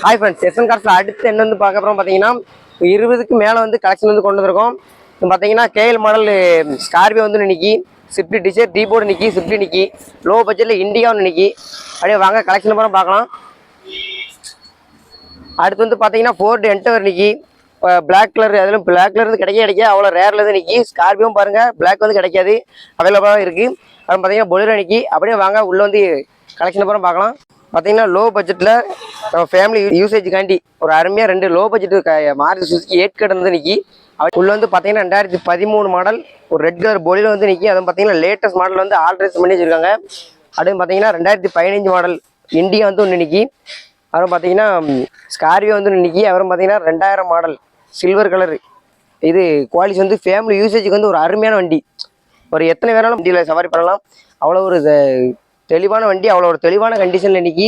Hi friends, SN கார்ஸ்ல அடுத்து என்ன வந்து பார்க்க போகிறோம் பார்த்தீங்கன்னா 20க்கு மேலே வந்து கலெக்ஷன் வந்து கொண்டு வந்திருக்கோம். பார்த்தீங்கன்னா கேஎல் மாடல் ஸ்கார்பியோ வந்து இன்னைக்கு ஸ்விஃப்ட் டிசைர் டீபோர்டு நிற்கி ஸ்விஃப்ட் நிற்கி லோ பட்ஜெட்டில் இண்டிகாவும் நிற்கி அப்படியே வாங்க கலெக்ஷன் பூரா பார்க்கலாம். அடுத்து வந்து பார்த்தீங்கன்னா ஃபோர்டு என்டவர் நிற்கி பிளாக் கலர், அதிலும் பிளாக் கலர் வந்து கிடைக்க அவ்வளோ ரேரில் வந்து நிற்கி. ஸ்கார்பியோவும் பாருங்கள் பிளாக் வந்து கிடைக்காது, அவைலபிளாக இருக்குது. அப்புறம் பார்த்தீங்கன்னா பொலிரோ நிற்கி. அப்படியே வாங்க உள்ளே வந்து கலெக்ஷன் பூரா பார்க்கலாம். பார்த்தீங்கன்னா லோ பட்ஜெட்டில் நம்ம ஃபேமிலி யூசேஜுக்காண்டி ஒரு அருமையாக 2 லோ பட்ஜெட்டு மாருதி சுசுகி 8 கடை வந்து நிற்கி. உள்ள வந்து பார்த்தீங்கன்னா 2013 மாடல் ஒரு ரெட் கலர் பொலியில் வந்து நிற்கி. அதுவும் பார்த்தீங்கன்னா லேட்டஸ்ட் மாடல் வந்து ஆல்ட்ரேஷன் பண்ணி வச்சுருக்காங்க. அதுவும் பார்த்தீங்கன்னா 2015 மாடல் இண்டிகா வந்து ஒன்று நிற்கி. அப்புறம் பார்த்தீங்கன்னா ஸ்கார்பியோ வந்து நிற்கி. அப்புறம் பார்த்தீங்கன்னா 2000 மாடல் சில்வர் கலர். இது குவாலிட்டி வந்து ஃபேமிலி யூசேஜுக்கு வந்து ஒரு அருமையான வண்டி. ஒரு எத்தனை பேராலும் வண்டியில் சவாரி பண்ணலாம். அவ்வளோ ஒரு தெளிவான வண்டி, அவ்வளோ ஒரு தெளிவான கண்டிஷனில் இன்றைக்கி.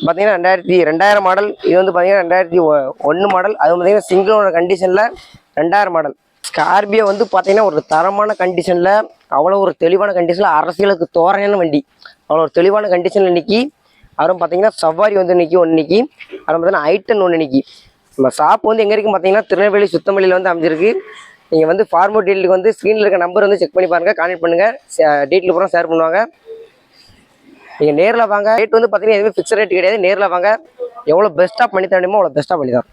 பார்த்தீங்கன்னா 2000 மாடல். இது வந்து பார்த்தீங்கன்னா 2001 மாடல். அது பார்த்தீங்கன்னா சிங்கிளோட கண்டிஷனில் 2000 மாடல். ஸ்கார்பியோ வந்து பார்த்தீங்கன்னா ஒரு தரமான கண்டிஷனில், அவ்வளோ ஒரு தெளிவான கண்டிஷனில், அரசியலுக்கு தோரணையான வண்டி, அவ்வளோ ஒரு தெளிவான கண்டிஷனில் நிற்கி. அப்புறம் பார்த்தீங்கன்னா சவாரி வந்து நிற்கி ஒன்று நிற்கி. அப்புறம் பார்த்தீங்கன்னா ஐட்டன் ஒன்று நிற்கி. நம்ம ஷாப் வந்து எங்கே இருக்குது பார்த்தீங்கன்னா திருநெல்வேலி சுத்தமல்லியில் வந்து அமைஞ்சிருக்கு. நீங்கள் வந்து ஃபார்மோட் டீலுக்கு வந்து ஸ்க்ரீனில் இருக்க நம்பர் வந்து செக் பண்ணி பாருங்கள், கான்டெக்ட் பண்ணுங்கள், டீட்டெயில் பூரா ஷேர் பண்ணுவாங்க. நீங்கள் நேரில் வாங்க. ரேட் வந்து பார்த்தீங்கன்னா எதுவுமே ஃபிக்ஸ் ரேட் கிடையாது. நேரில் வாங்க, எவ்வளோ பெஸ்ட்டாக பண்ணி தரணுமோ அவ்வளோ பெஸ்ட்டாக பண்ணி தரோம்.